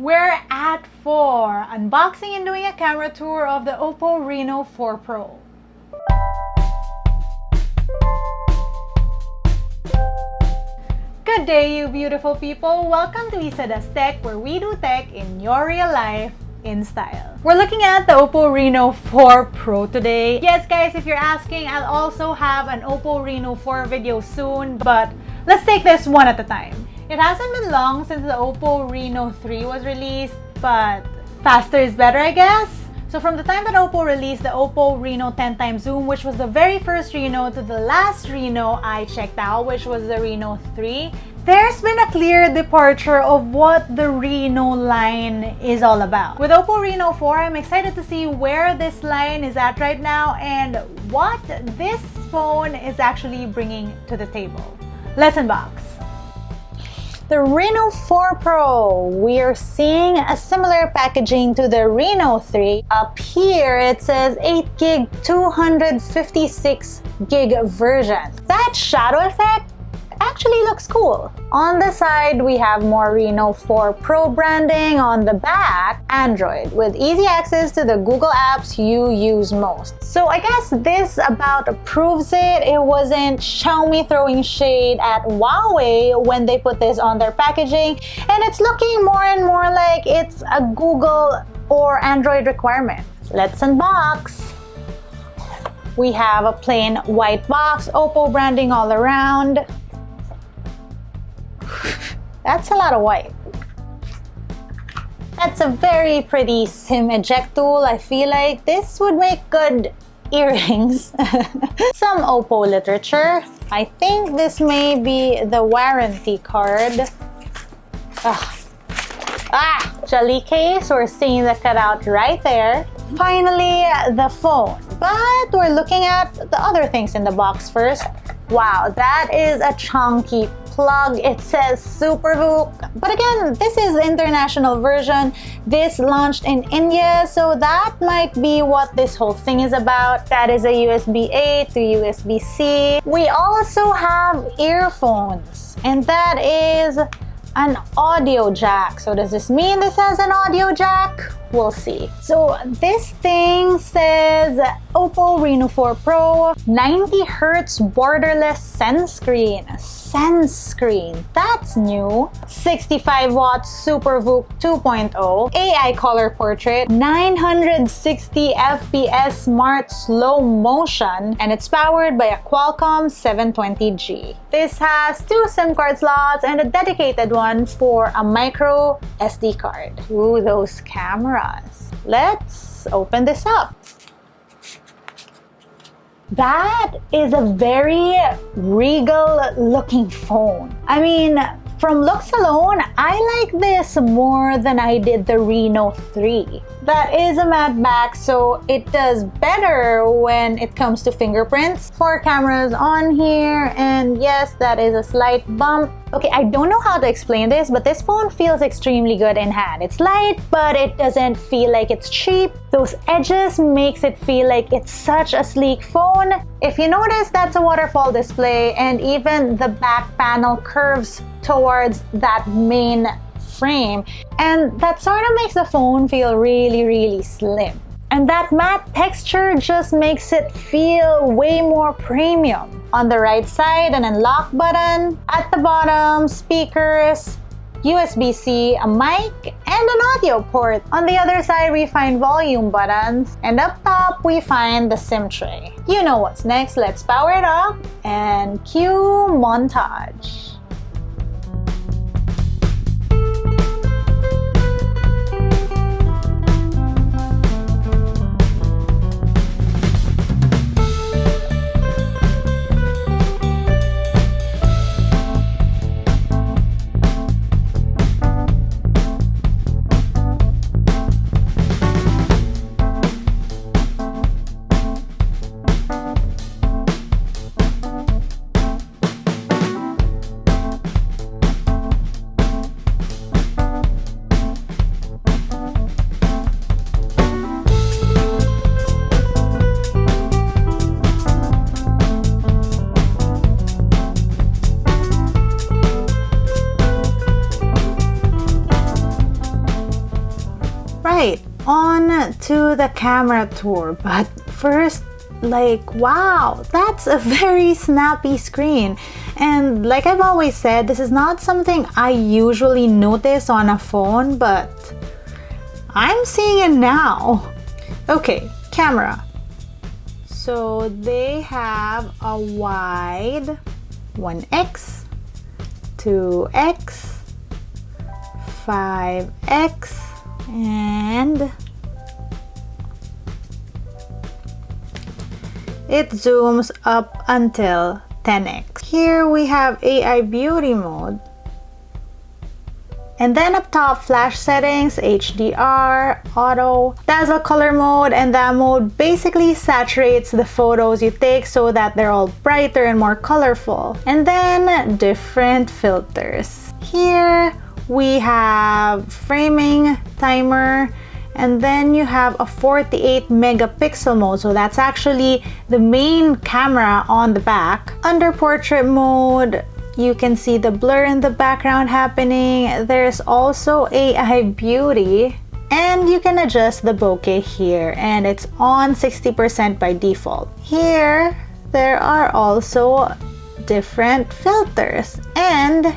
We're at 4, unboxing and doing a camera tour of the OPPO Reno 4 Pro. Good day, you beautiful people! Welcome to LAZADA's Tech, where we do tech in your real life in style. We're looking at the OPPO Reno 4 Pro today. Yes guys, if you're asking, I'll also have an OPPO Reno 4 video soon, but let's take this one at a time. It hasn't been long since the OPPO Reno 3 was released, but faster is better, I guess. So from the time that OPPO released the OPPO Reno 10x Zoom, which was the very first Reno, to the last Reno I checked out, which was the Reno 3, there's been a clear departure of what the Reno line is all about. With OPPO Reno 4, I'm excited to see where this line is at right now and what this phone is actually bringing to the table. Let's unbox. The Reno 4 Pro, we are seeing a similar packaging to the Reno 3. Up here, it says 8GB, 256GB version. That shadow effect actually looks cool. On the side, we have more Reno 4 Pro branding. On the back, Android, with easy access to the Google apps you use most. So I guess this about proves it. It wasn't Xiaomi throwing shade at Huawei when they put this on their packaging, and it's looking more and more like it's a Google or Android requirement. Let's unbox. We have a plain white box, OPPO branding all around. That's a lot of white. That's a very pretty SIM eject tool. I feel like this would make good earrings. Some OPPO literature. I think this may be the warranty card. Jelly case. We're seeing the cutout right there. Finally, the phone. But we're looking at the other things in the box first. Wow, that is a chunky plug. It says SuperVOOC, but again, this is the international version. This launched in India, so that might be what this whole thing is about. That is a USB-A to USB-C. We also have earphones, and that is an audio jack. So does this mean this has an audio jack? We'll see. So this thing says OPPO Reno 4 Pro, 90Hz borderless sense screen. Sense screen, that's new. 65 watts SuperVOOC 2.0, AI color portrait, 960 FPS smart slow motion, and it's powered by a Qualcomm 720G. This has 2 SIM card slots and a dedicated one for a micro SD card. Ooh, those cameras. Let's open this up. That is a very regal looking phone. I mean, from looks alone, I like this more than I did the Reno 3. That is a matte back, so it does better when it comes to fingerprints. 4 cameras on here, and yes, that is a slight bump. Okay, I don't know how to explain this, but this phone feels extremely good in hand. It's light, but it doesn't feel like it's cheap. Those edges makes it feel like it's such a sleek phone. If you notice, that's a waterfall display, and even the back panel curves towards that main frame, and that sort of makes the phone feel really slim. And that matte texture just makes it feel way more premium. On the right side, an unlock button. At the bottom, speakers, USB-C, a mic, and an audio port. On the other side, we find volume buttons. And up top, we find the SIM tray. You know what's next. Let's power it up and cue montage. Right, on to the camera tour. But first, like, wow, that's a very snappy screen. And like I've always said, this is not something I usually notice on a phone, but I'm seeing it now. Okay, camera. So they have a wide 1x, 2x, 5x, and it zooms up until 10x. Here we have AI beauty mode. And then up top, flash settings, HDR, auto, dazzle color mode, and that mode basically saturates the photos you take so that they're all brighter and more colorful. And then different filters. Here we have framing, timer, and then you have a 48 megapixel mode, so that's actually the main camera on the back. Under portrait mode, you can see the blur in the background happening. There's also AI beauty, and you can adjust the bokeh here, and it's on 60% by default. Here there are also different filters, and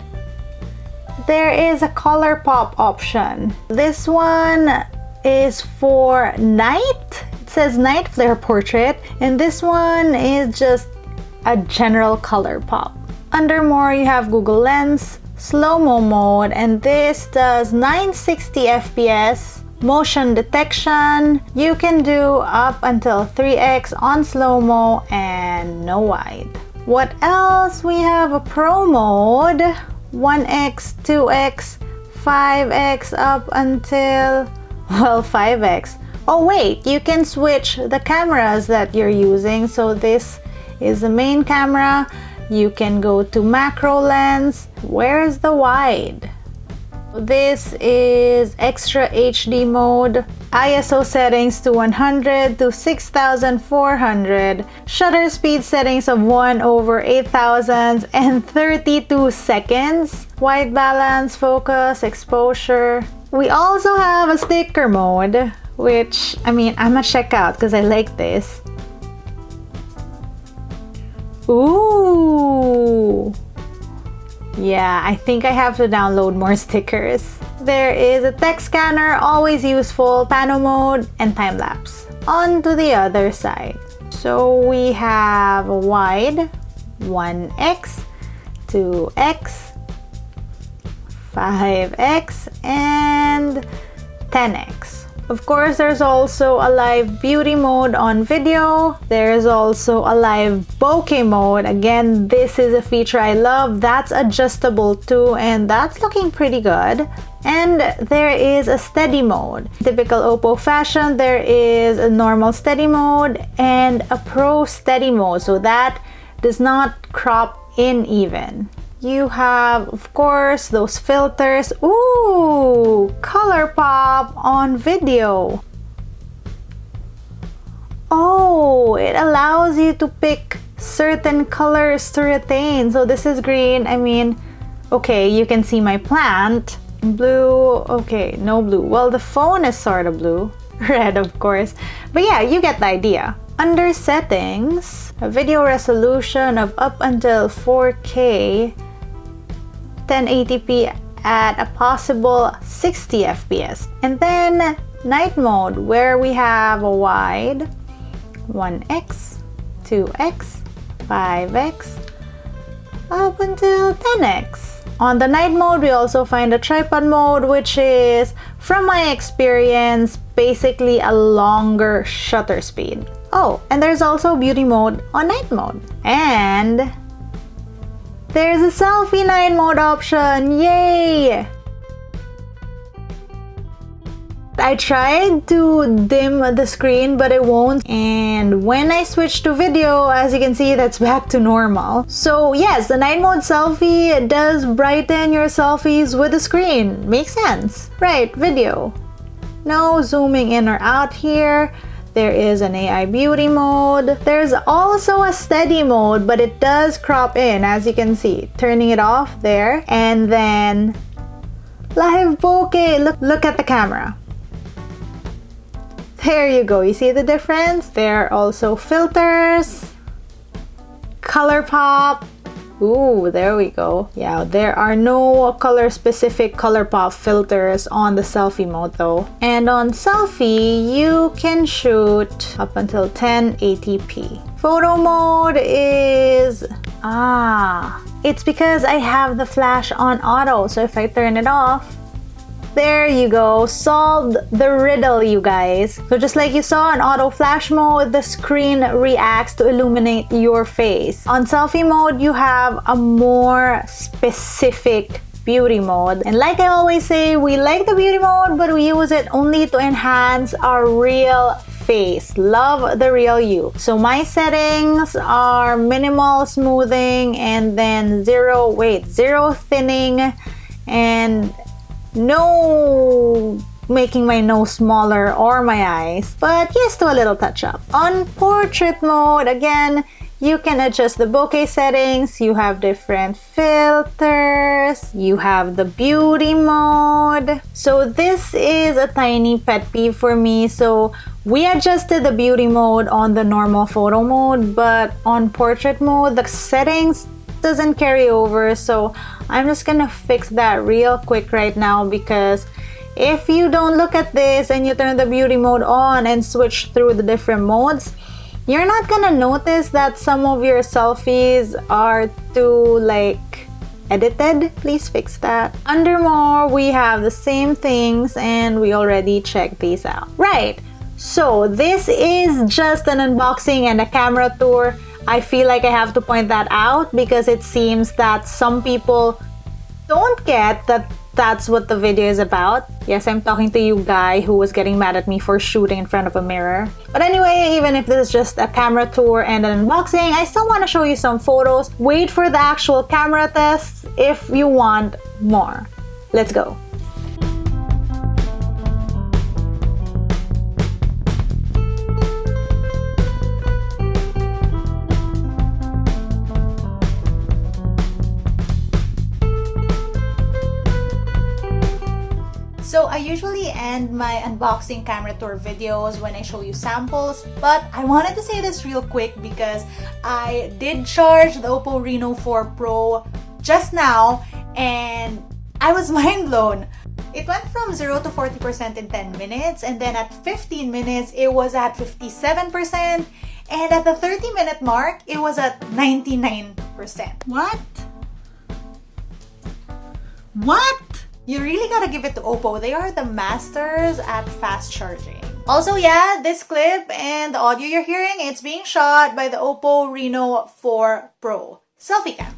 there is a color pop option. This one is for night. It says night flare portrait, and this one is just a general color pop. Under more, you have Google Lens, slow-mo mode, and this does 960 FPS, motion detection. You can do up until 3x on slow-mo and no wide. What else? We have a pro mode, 1x, 2x, 5x up until, well, 5x. Oh wait, you can switch the cameras that you're using. So this is the main camera. You can go to macro lens. Where's the wide? This is extra HD mode. ISO settings to 100 to 6400. Shutter speed settings of 1/8000 and 32 seconds. White balance, focus, exposure. We also have a sticker mode, which, I mean, I'm gonna check out because I like this. Ooh! Yeah, I think I have to download more stickers. There is a text scanner, always useful, pano mode, and time lapse. On to the other side. So we have a wide, 1x, 2x, 5x, and 10x. Of course, there's also a live beauty mode on video. There's also a live bokeh mode. Again, this is a feature I love. That's adjustable too, and that's looking pretty good. And there is a steady mode. Typical OPPO fashion, there is a normal steady mode and a pro steady mode. So that does not crop in even. You have, of course, those filters. Ooh, color pop on video. Oh, it allows you to pick certain colors to retain. So this is green. I mean, okay, you can see my plant. Blue, okay, no blue. Well, the phone is sort of blue. Red, of course. But yeah, you get the idea. Under settings, a video resolution of up until 4K, 1080p at a possible 60 FPS. And then night mode, where we have a wide, 1x, 2x, 5x, up until 10x. On the night mode, we also find a tripod mode, which is, from my experience, basically a longer shutter speed. Oh, and there's also beauty mode on night mode. And there's a selfie night mode option, yay! I tried to dim the screen, but it won't. And when I switch to video, as you can see, that's back to normal. So yes, the night mode selfie does brighten your selfies with the screen. Makes sense. Right, video. No zooming in or out here. There is an AI beauty mode. There's also a steady mode, but it does crop in, as you can see. Turning it off there. And then live bokeh. Look at the camera. There you go. You see the difference? There are also filters, color pop. Ooh, there we go. Yeah, there are no color-specific color pop filters on the selfie mode though. And on selfie, you can shoot up until 1080p. Photo mode is... it's because I have the flash on auto. So if I turn it off, there you go. Solved the riddle, you guys. So just like you saw in auto flash mode, the screen reacts to illuminate your face. On selfie mode, you have a more specific beauty mode. And like I always say, we like the beauty mode, but we use it only to enhance our real face. Love the real you. So my settings are minimal smoothing and then zero thinning and no making my nose smaller or my eyes, but yes, to a little touch up. On portrait mode, again, you can adjust the bokeh settings. You have different filters. You have the beauty mode. So this is a tiny pet peeve for me. So we adjusted the beauty mode on the normal photo mode, but on portrait mode, the settings doesn't carry over. So I'm just gonna fix that real quick right now, because if you don't look at this and you turn the beauty mode on and switch through the different modes, you're not gonna notice that some of your selfies are too like edited. Please fix that. Under more, we have the same things and we already checked these out. Right, so this is just an unboxing and a camera tour. I feel like I have to point that out because it seems that some people don't get that that's what the video is about. Yes, I'm talking to you, guy who was getting mad at me for shooting in front of a mirror. But anyway, even if this is just a camera tour and an unboxing, I still want to show you some photos. Wait for the actual camera tests if you want more. Let's go. So I usually end my unboxing camera tour videos when I show you samples, but I wanted to say this real quick because I did charge the OPPO Reno 4 Pro just now and I was mind blown. It went from 0 to 40% in 10 minutes, and then at 15 minutes it was at 57%, and at the 30-minute mark it was at 99%. What? You really gotta give it to OPPO. They are the masters at fast charging. Also, yeah, this clip and the audio you're hearing, it's being shot by the OPPO Reno 4 Pro selfie cam.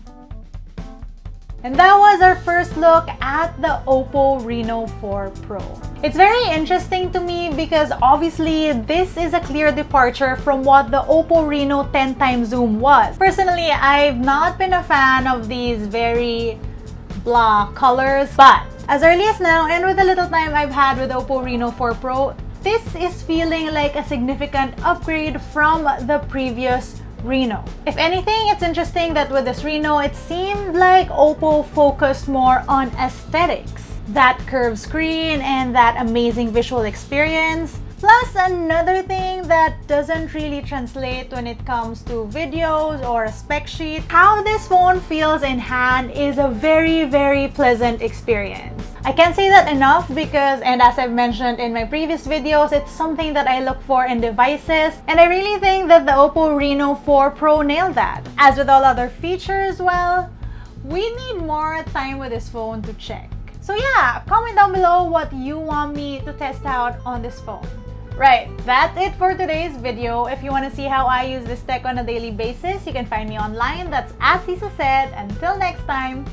And that was our first look at the OPPO Reno 4 Pro. It's very interesting to me because obviously this is a clear departure from what the OPPO Reno 10x zoom was. Personally, I've not been a fan of these very blah colors, but as early as now and with the little time I've had with OPPO Reno 4 Pro, this is feeling like a significant upgrade from the previous Reno. If anything, it's interesting that with this Reno, it seemed like OPPO focused more on aesthetics. That curved screen and that amazing visual experience. Plus, another thing that doesn't really translate when it comes to videos or a spec sheet, how this phone feels in hand is a very, very pleasant experience. I can't say that enough because, and as I've mentioned in my previous videos, it's something that I look for in devices, and I really think that the OPPO Reno 4 Pro nailed that. As with all other features, well, we need more time with this phone to check. So yeah, comment down below what you want me to test out on this phone. Right, that's it for today's video. If you want to see how I use this tech on a daily basis, you can find me online. That's @LazaDA. Until next time,